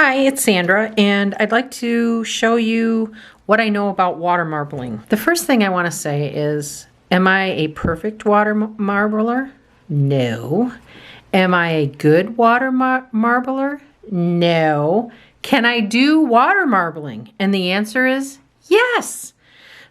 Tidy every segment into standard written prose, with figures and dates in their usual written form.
Hi, it's Sandra, and I'd like to show you what I know about water marbling. The first thing I want to say is, am I a perfect water marbler? No. Am I a good water marbler? No. Can I do water marbling? And the answer is yes.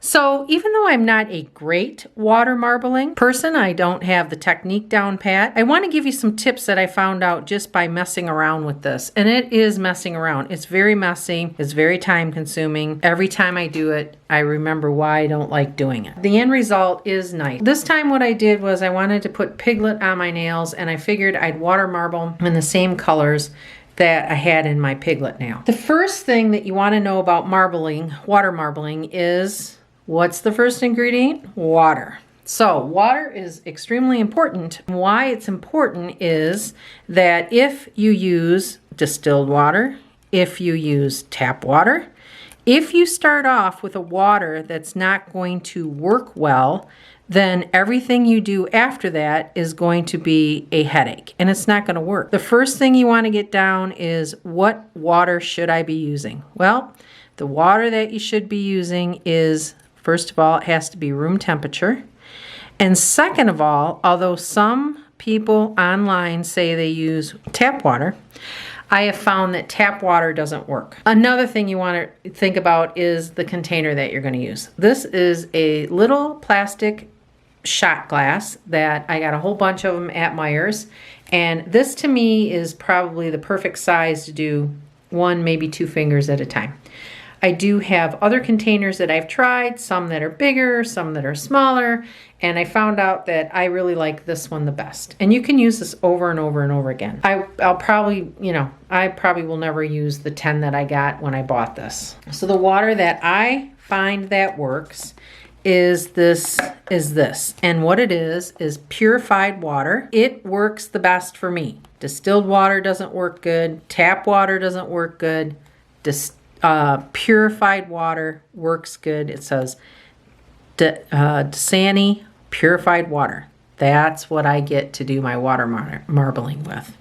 So even though I'm not a great water marbling person, I don't have the technique down pat, I want to give you some tips that I found out just by messing around with this. And it is messing around. It's very messy. It's very time consuming. Every time I do it, I remember why I don't like doing it. The end result is nice. This time what I did was I wanted to put Piglet on my nails, and I figured I'd water marble in the same colors that I had in my Piglet nail. The first thing that you want to know about marbling, water marbling, is what's the first ingredient? Water. So water is extremely important. Why it's important is that if you use distilled water, if you use tap water, if you start off with a water that's not going to work well, then everything you do after that is going to be a headache, and it's not going to work. The first thing you want to get down is, what water should I be using? Well, the water that you should be using is, first of all, it has to be room temperature. And second of all, although some people online say they use tap water, I have found that tap water doesn't work. Another thing you want to think about is the container that you're going to use. This is a little plastic shot glass that I got a whole bunch of them at Meijer's. And this to me is probably the perfect size to do one, maybe two fingers at a time. I do have other containers that I've tried, some that are bigger, some that are smaller, and I found out that I really like this one the best. And you can use this over and over and over again. I'll probably, I probably will never use the 10 that I got when I bought this. So the water that I find that works is this. And what it is purified water. It works the best for me. Distilled water doesn't work good. Tap water doesn't work good. Purified water works good. It says DaSani Purified Water. That's what I get to do my water marbling with.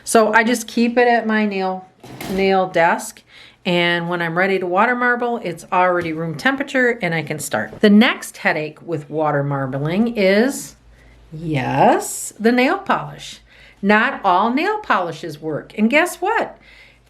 So I just keep it at my nail desk, and when I'm ready to water marble, it's already room temperature and I can start. The next headache with water marbling is, yes, the nail polish. Not all nail polishes work. And guess what?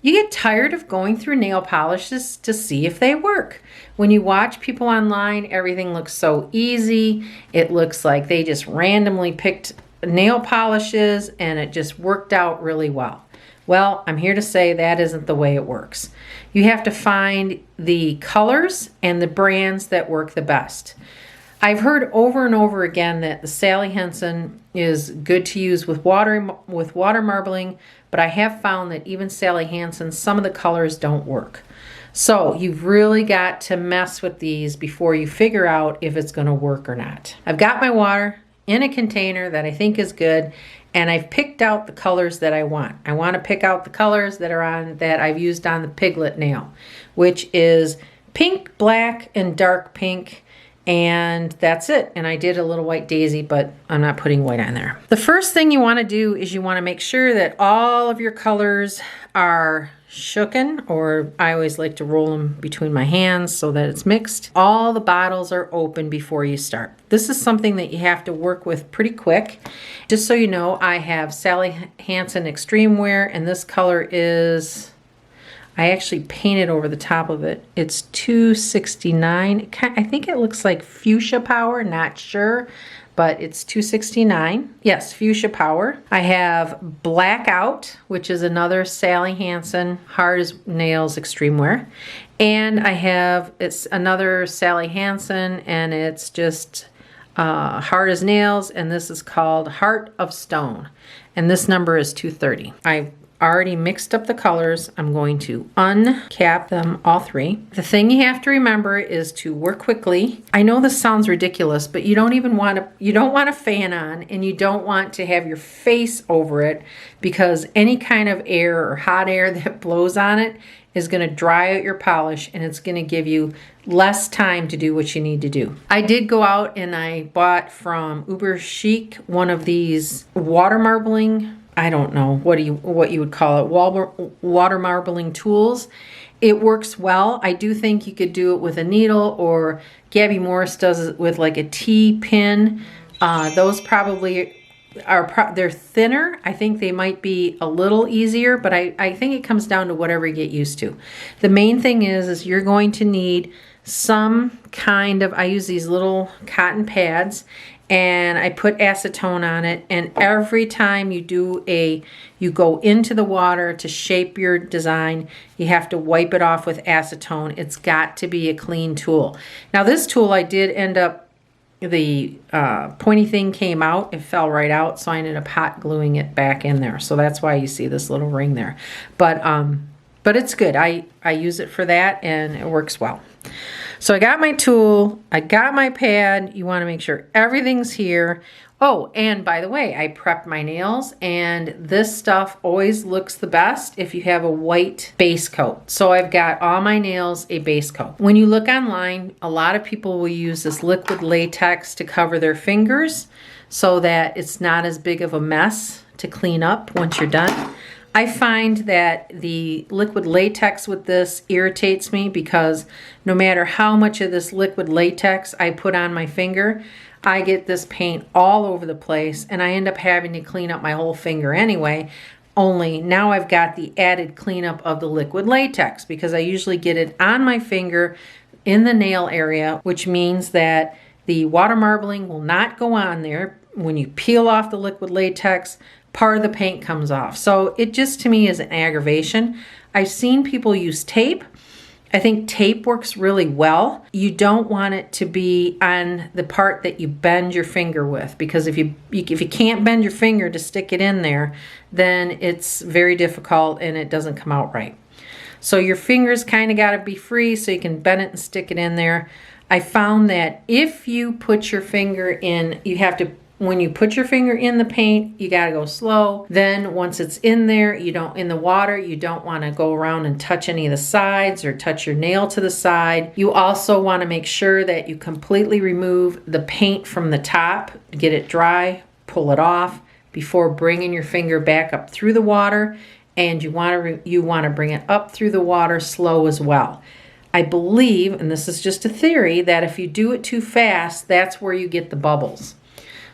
You get tired of going through nail polishes to see if they work. When you watch people online, everything looks so easy. It looks like they just randomly picked nail polishes and it just worked out really well. Well, I'm here to say that isn't the way it works. You have to find the colors and the brands that work the best. I've heard over and over again that the Sally Hansen is good to use with water marbling, but I have found that even Sally Hansen, some of the colors don't work. So you've really got to mess with these before you figure out if it's going to work or not. I've got my water in a container that I think is good, and I've picked out the colors that I want. I want to pick out the colors that I've used on the Piglet nail, which is pink, black, and dark pink. And that's it. And I did a little white daisy, but I'm not putting white on there. The first thing you want to do is you want to make sure that all of your colors are shooken, or I always like to roll them between my hands so that it's mixed. All the bottles are open before you start. This is something that you have to work with pretty quick. Just so you know, I have Sally Hansen Extreme Wear, and this color is, I actually painted over the top of it. It's 269. I think it looks like Fuchsia Power, not sure, but it's 269. Yes, Fuchsia Power. I have Blackout, which is another Sally Hansen Hard as Nails Extreme Wear. And I have, it's another Sally Hansen, and it's just Hard as Nails, and this is called Heart of Stone. And this number is 230. I already mixed up the colors. I'm going to uncap them, all three. The thing you have to remember is to work quickly. I know this sounds ridiculous, but you don't want a fan on, and you don't want to have your face over it, because any kind of air or hot air that blows on it is going to dry out your polish, and it's going to give you less time to do what you need to do. I did go out and I bought from Uber Chic one of these water marbling I don't know what you would call it, water marbling tools. It works well. I do think you could do it with a needle, or Gabby Morris does it with like a T-pin. Those probably are they're thinner. I think they might be a little easier, but I think it comes down to whatever you get used to. The main thing is you're going to need some kind of, I use these little cotton pads, and I put acetone on it, and every time you go into the water to shape your design, you have to wipe it off with acetone. It's got to be a clean tool. Now this tool, I did end up, the pointy thing came out, it fell right out, so I ended up hot gluing it back in there. So that's why you see this little ring there. But it's good. I use it for that, and it works well. So I got my tool, I got my pad. You want to make sure everything's here. Oh, and by the way, I prepped my nails, and this stuff always looks the best if you have a white base coat. So I've got all my nails a base coat. When you look online, a lot of people will use this liquid latex to cover their fingers so that it's not as big of a mess to clean up once you're done. I find that the liquid latex with this irritates me, because no matter how much of this liquid latex I put on my finger, I get this paint all over the place, and I end up having to clean up my whole finger anyway. Only now I've got the added cleanup of the liquid latex, because I usually get it on my finger in the nail area, which means that the water marbling will not go on there. When you peel off the liquid latex, part of the paint comes off. So it just, to me, is an aggravation. I've seen people use tape. I think tape works really well. You don't want it to be on the part that you bend your finger with, because if you can't bend your finger to stick it in there, then it's very difficult and it doesn't come out right. So your fingers kind of got to be free so you can bend it and stick it in there. I found that if you put your finger in, when you put your finger in the paint, you got to go slow. Then once it's in there, in the water, you don't want to go around and touch any of the sides or touch your nail to the side. You also want to make sure that you completely remove the paint from the top, get it dry, pull it off before bringing your finger back up through the water. And you want to bring it up through the water slow as well. I believe, and this is just a theory, that if you do it too fast, that's where you get the bubbles.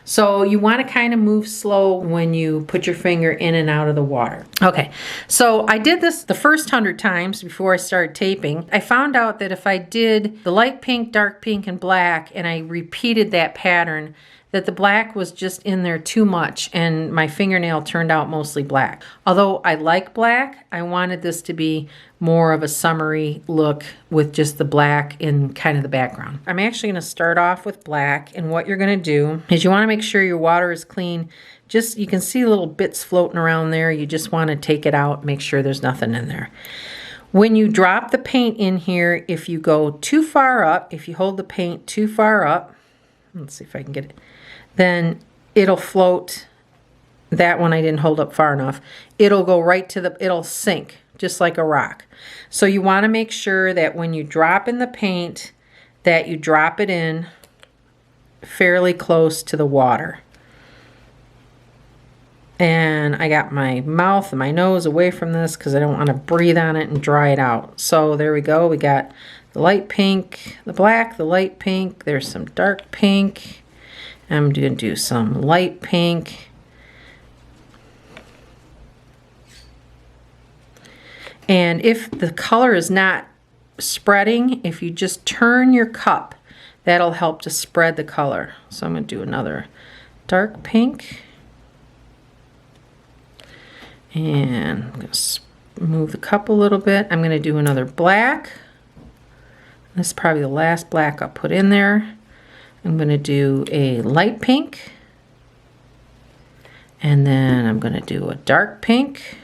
So you want to kind of move slow when you put your finger in and out of the water. Okay, so I did this the first 100 times before I started taping. I found out that if I did the light pink, dark pink, and black, and I repeated that pattern, that the black was just in there too much, and my fingernail turned out mostly black. Although I like black, I wanted this to be more of a summery look with just the black in kind of the background. I'm actually going to start off with black, and what you're going to do is you want to make sure your water is clean. Just, you can see little bits floating around there. You just want to take it out, make sure there's nothing in there. When you drop the paint in here, if you go too far up, if you hold the paint too far up, let's see if I can get it, then it'll float. That one I didn't hold up far enough. It'll go right to it'll sink just like a rock. So you want to make sure that when you drop in the paint, that you drop it in fairly close to the water. And I got my mouth and my nose away from this because I don't want to breathe on it and dry it out. So there we go. We got the light pink, the black, the light pink. There's some dark pink. I'm going to do some light pink. And if the color is not spreading, if you just turn your cup, that'll help to spread the color. So I'm going to do another dark pink. And I'm going to move the cup a little bit. I'm going to do another black. This is probably the last black I'll put in there. I'm going to do a light pink. And then I'm going to do a dark pink.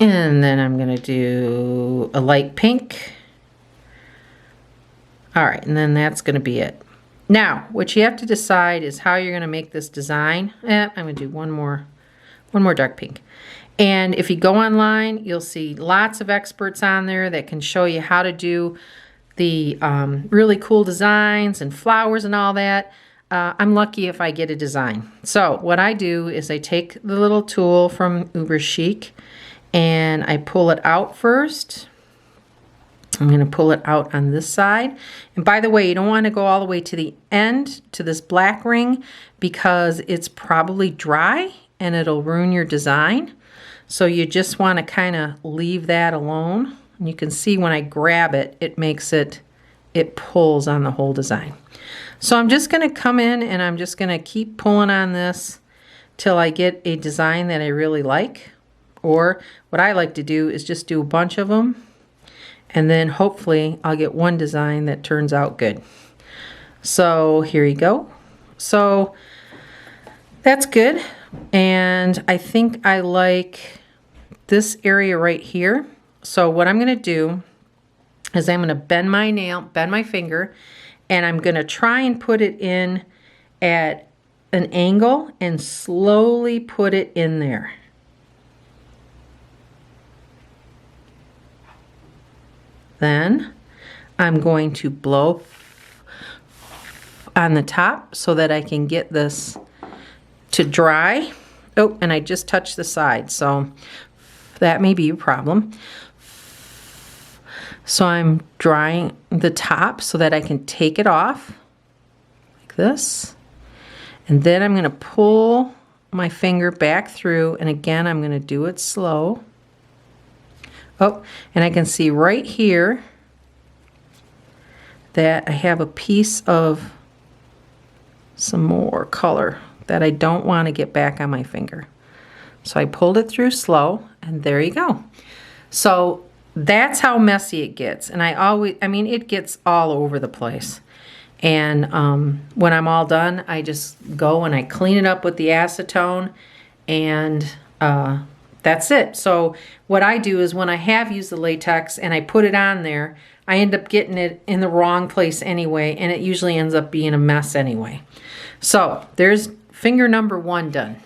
And then I'm going to do a light pink. All right, and then that's going to be it. Now, what you have to decide is how you're going to make this design. I'm going to do one more dark pink. And if you go online, you'll see lots of experts on there that can show you how to do the really cool designs and flowers and all that. I'm lucky if I get a design. So what I do is I take the little tool from Uber Chic and I pull it out first. I'm going to pull it out on this side. And by the way, you don't want to go all the way to the end, to this black ring, because it's probably dry and it'll ruin your design. So you just want to kind of leave that alone. And you can see when I grab it, it pulls on the whole design. So I'm just going to come in and I'm just going to keep pulling on this till I get a design that I really like. Or what I like to do is just do a bunch of them. And then hopefully I'll get one design that turns out good. So here you go. So that's good. And I think I like this area right here. So what I'm going to do is I'm going to bend my finger, and I'm going to try and put it in at an angle and slowly put it in there. Then I'm going to blow on the top so that I can get this to dry. Oh, and I just touched the side, so that may be a problem. So I'm drying the top so that I can take it off like this. And then I'm going to pull my finger back through, and again I'm going to do it slow. Oh, and I can see right here that I have a piece of some more color that I don't want to get back on my finger. So I pulled it through slow, and there you go. So that's how messy it gets. And it gets all over the place. And when I'm all done, I just go and I clean it up with the acetone, and that's it. So what I do is when I have used the latex and I put it on there, I end up getting it in the wrong place anyway, and it usually ends up being a mess anyway. So there's finger number 1 done.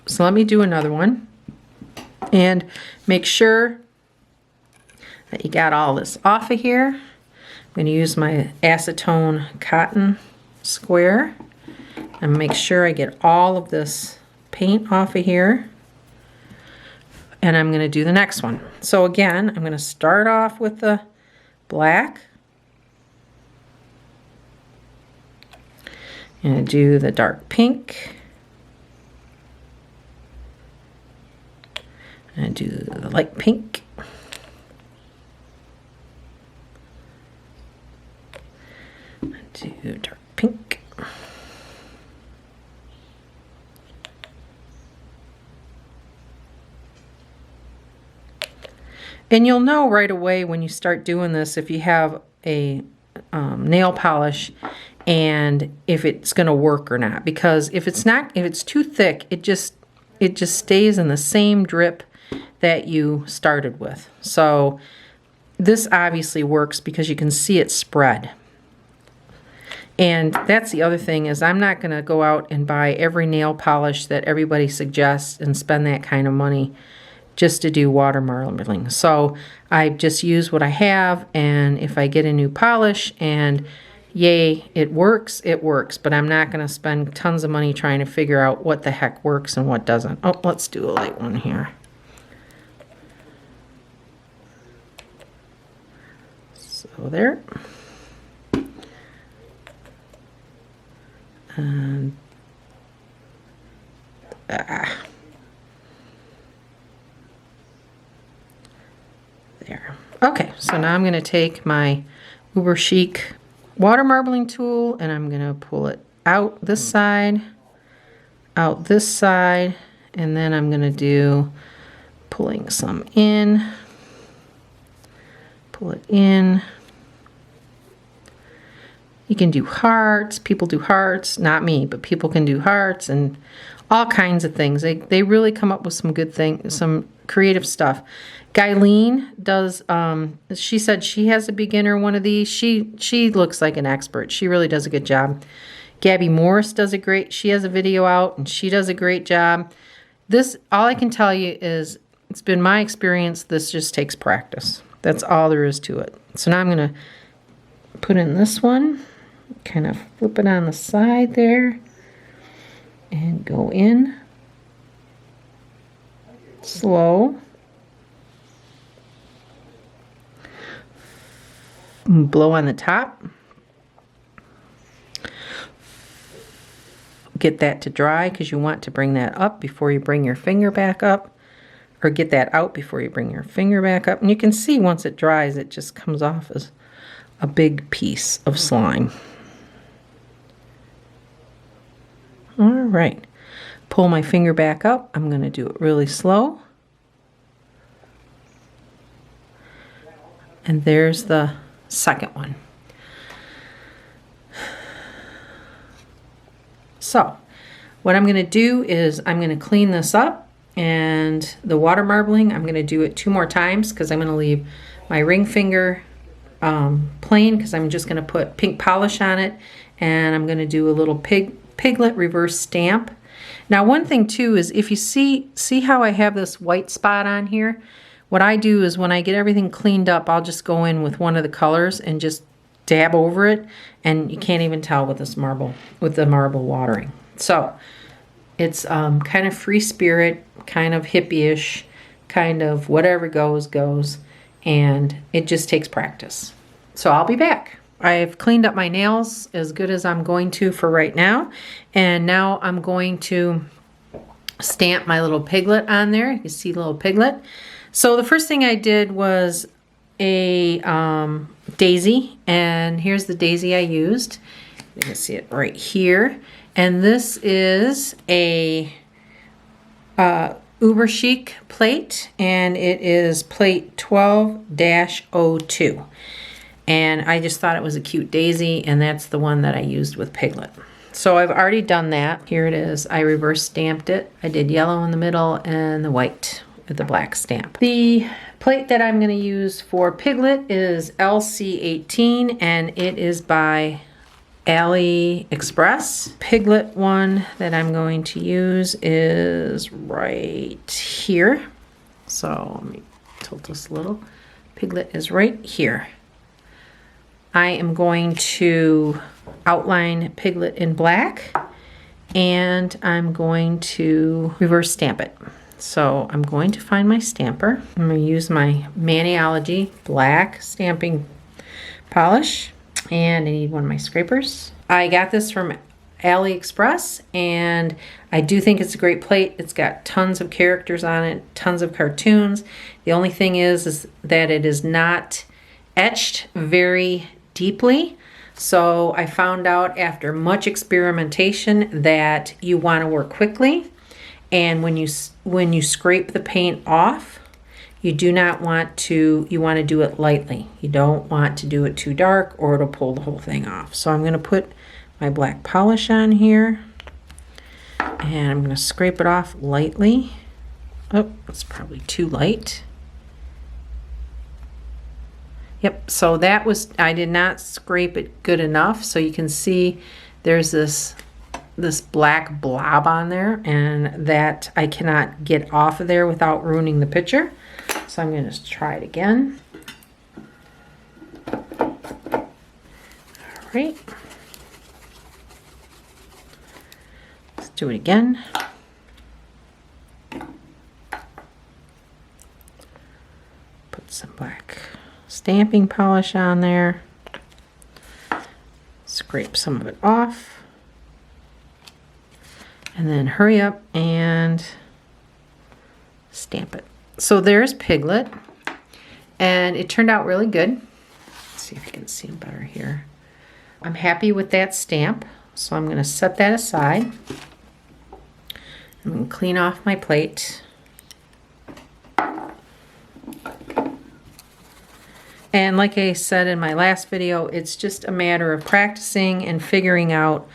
So let me do another one and make sure that you got all this off of here. I'm going to use my acetone cotton square and make sure I get all of this paint off of here. And I'm going to do the next one. So again, I'm going to start off with the black. I'm going to do the dark pink. I'm going to do the light pink. Do dark pink. And you'll know right away when you start doing this if you have a nail polish and if it's going to work or not. Because if it's too thick, it just stays in the same drip that you started with. So this obviously works because you can see it spread. And that's the other thing, is I'm not going to go out and buy every nail polish that everybody suggests and spend that kind of money just to do water marbling. So I just use what I have, and if I get a new polish and yay, it works, it works. But I'm not going to spend tons of money trying to figure out what the heck works and what doesn't. Oh, let's do a light one here. So there. And there. Okay, so now I'm going to take my Uber Chic water marbling tool and I'm going to pull it out this side, and then I'm going to do pulling some in, pull it in. You can do hearts. People do hearts. Not me, but people can do hearts and all kinds of things. They really come up with some good things, some creative stuff. Guyleen does, she said she has a beginner one of these. She looks like an expert. She really does a good job. Gabby Morris does she has a video out and she does a great job. This, all I can tell you is, it's been my experience, this just takes practice. That's all there is to it. So now I'm going to put in this one. kind of flip it on the side there and go in slow. Blow on the top. Get that to dry because you want to bring that up before you bring your finger back up, or get that out before you bring your finger back up. And you can see once it dries, it just comes off as a big piece of slime. All right, pull my finger back up. I'm going to do it really slow. And there's the second one. So what I'm going to do is I'm going to clean this up, and the water marbling, I'm going to do it 2 more times because I'm going to leave my ring finger plain because I'm just going to put pink polish on it, and I'm going to do a little Piglet reverse stamp. Now one thing too is if you see how I have this white spot on here, what I do is when I get everything cleaned up, I'll just go in with one of the colors and just dab over it, and you can't even tell with this marble, with the marble watering. So it's kind of free spirit, kind of hippie-ish, kind of whatever goes, and it just takes practice. So I'll be back. I've cleaned up my nails as good as I'm going to for right now, and now I'm going to stamp my little Piglet on there. You can see the little Piglet. So the first thing I did was a daisy, and here's the daisy I used. You can see it right here, and this is a Uber Chic plate, and it is plate 12-02, and I just thought it was a cute daisy, and that's the one that I used with Piglet. So I've already done that. Here it is. I reverse stamped it. I did yellow in the middle and the white with the black stamp. The plate that I'm going to use for Piglet is LC18, and it is by AliExpress. Piglet one that I'm going to use is right here. So let me tilt this a little. Piglet is right here. I am going to outline Piglet in black, and I'm going to reverse stamp it. So I'm going to find my stamper. I'm going to use my Maniology black stamping polish, and I need one of my scrapers. I got this from AliExpress, and I do think it's a great plate. It's got tons of characters on it, tons of cartoons. The only thing is that it is not etched very deeply. So I found out after much experimentation that you want to work quickly. And when you scrape the paint off, you want to do it lightly. You don't want to do it too dark or it'll pull the whole thing off. So I'm going to put my black polish on here, and I'm going to scrape it off lightly. Oh, it's probably too light. Yep, so that was, I did not scrape it good enough. So you can see there's this black blob on there, and that I cannot get off of there without ruining the picture. So I'm going to try it again. All right. Let's do it again. Put some black stamping polish on there. Scrape some of it off. And then hurry up and stamp it. So there's Piglet, and it turned out really good. Let's see if you can see him better here. I'm happy with that stamp, so I'm going to set that aside. I'm going to clean off my plate. And like I said in my last video, it's just a matter of practicing and figuring out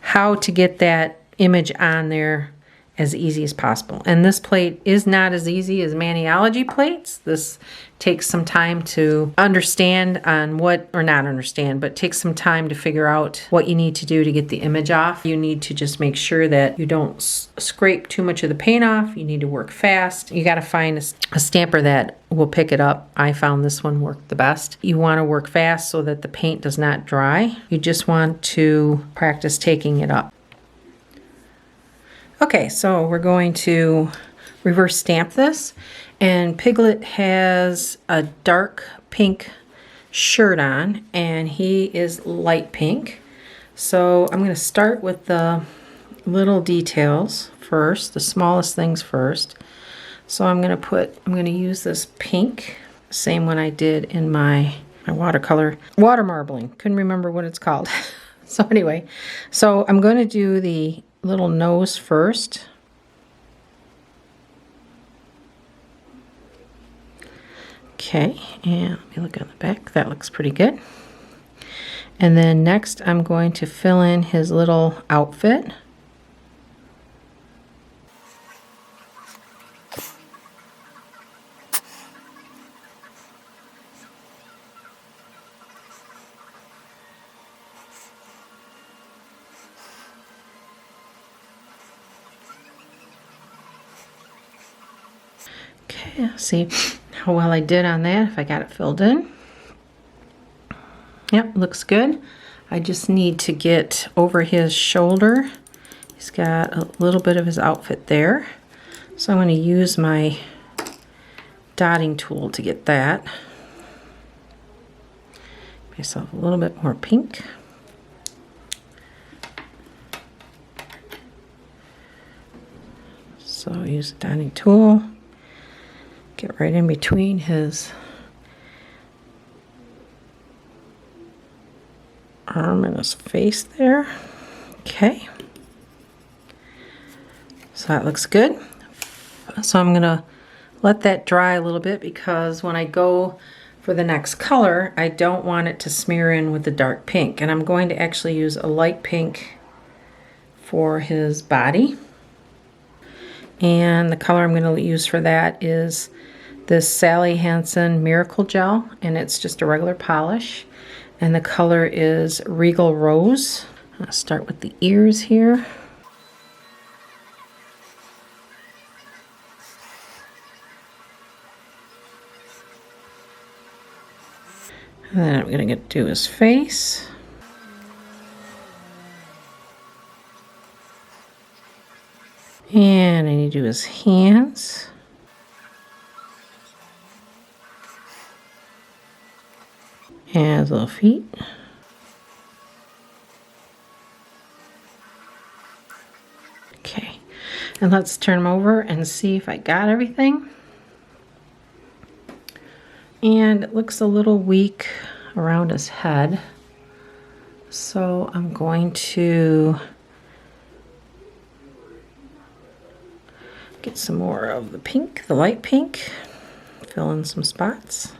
how to get that image on there as easy as possible. And this plate is not as easy as Maniology plates. This takes some time to understand on what, or not understand, but takes some time to figure out what you need to do to get the image off. You need to just make sure that you don't scrape too much of the paint off. You need to work fast. You got to find a stamper that will pick it up. I found this one worked the best. You want to work fast so that the paint does not dry. You just want to practice taking it up. Okay, so we're going to reverse stamp this, and Piglet has a dark pink shirt on and he is light pink. So I'm going to start with the little details first, the smallest things first. So I'm going to use this pink, same one I did in my watercolor water marbling. Couldn't remember what it's called. So anyway, so I'm going to do the little nose first. Okay, and let me look on the back. That looks pretty good. And then next I'm going to fill in his little outfit. Okay, see how well I did on that, if I got it filled in. Yep, looks good. I just need to get over his shoulder. He's got a little bit of his outfit there. So I'm going to use my dotting tool to get that. Make myself a little bit more pink. So use the dotting tool. Get right in between his arm and his face there. Okay. So that looks good. So I'm going to let that dry a little bit because when I go for the next color, I don't want it to smear in with the dark pink. And I'm going to actually use a light pink for his body. And the color I'm going to use for that is this Sally Hansen Miracle Gel, and it's just a regular polish. And the color is Regal Rose. I'll start with the ears here. And then I'm going to do his face. And I need to do his hands. And his little feet. Okay, and let's turn them over and see if I got everything. And it looks a little weak around his head. So I'm going to get some more of the pink, the light pink, fill in some spots.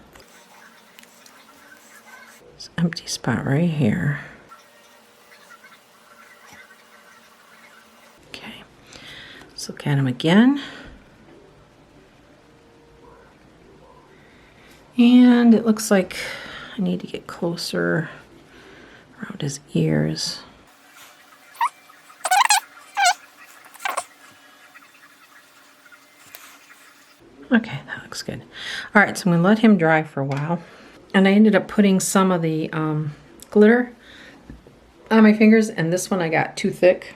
This empty spot right here. Okay, let's look at him again. And it looks like I need to get closer around his ears. Okay, that looks good. All right, so I'm gonna let him dry for a while. And I ended up putting some of the glitter on my fingers, and this one I got too thick.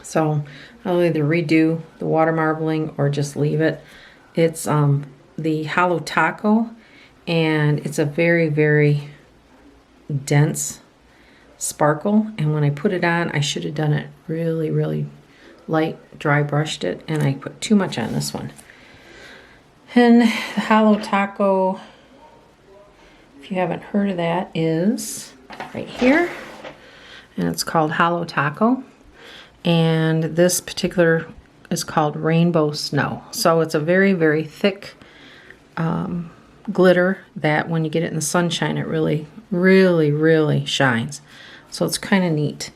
So I'll either redo the water marbling or just leave it. It's the Hollow Taco, and it's a very, very dense sparkle. And when I put it on, I should have done it really, really light, dry brushed it, and I put too much on this one. And the Hollow Taco, if you haven't heard of that, is right here. And it's called Hollow Taco. And this particular is called Rainbow Snow. So it's a very, very thick glitter that when you get it in the sunshine, it really, really, really shines. So it's kind of neat.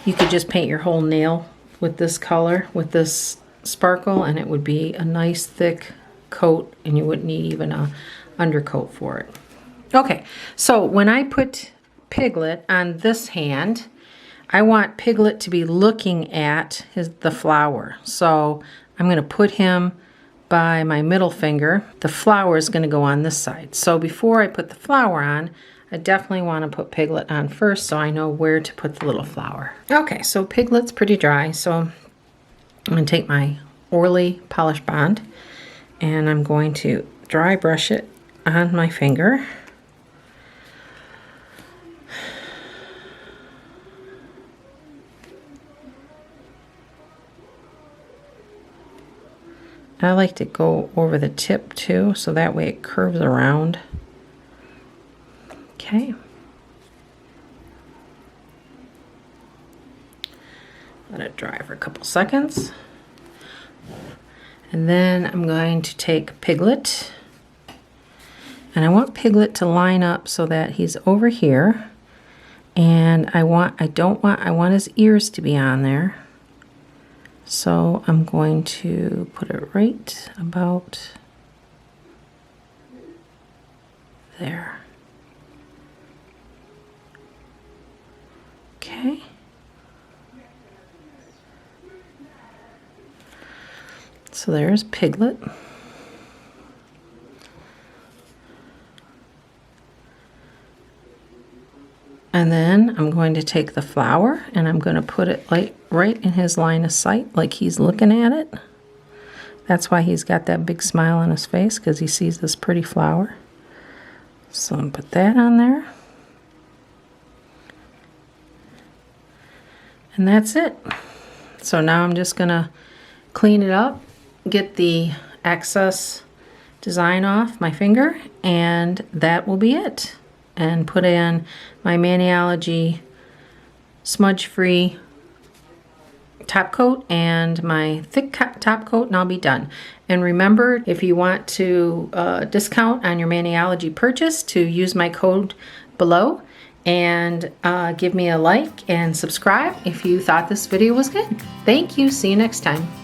You could just paint your whole nail with this color, with this sparkle, and it would be a nice thick coat, and you wouldn't need even a undercoat for it. Okay, so when I put Piglet on this hand, I want Piglet to be looking at the flower. So I'm going to put him by my middle finger. The flower is going to go on this side. So before I put the flower on, I definitely want to put Piglet on first so I know where to put the little flower. Okay, so Piglet's pretty dry, so I'm going to take my Orly Polish Bond and I'm going to dry brush it on my finger. I like to go over the tip too, so that way it curves around. Okay. Let it dry for a couple seconds. And then I'm going to take Piglet. And I want Piglet to line up so that he's over here. And I want his ears to be on there. So I'm going to put it right about there. Okay. So there's Piglet. And then I'm going to take the flower and I'm going to put it like right in his line of sight, like he's looking at it. That's why he's got that big smile on his face, because he sees this pretty flower. So I'm going to put that on there. And that's it. So now I'm just going to clean it up, get the excess design off my finger, and that will be it. And put in my Maniology smudge-free top coat and my thick top coat, and I'll be done. And remember, if you want to discount on your Maniology purchase, to use my code below, and give me a like and subscribe if you thought this video was good. Thank you. See you next time.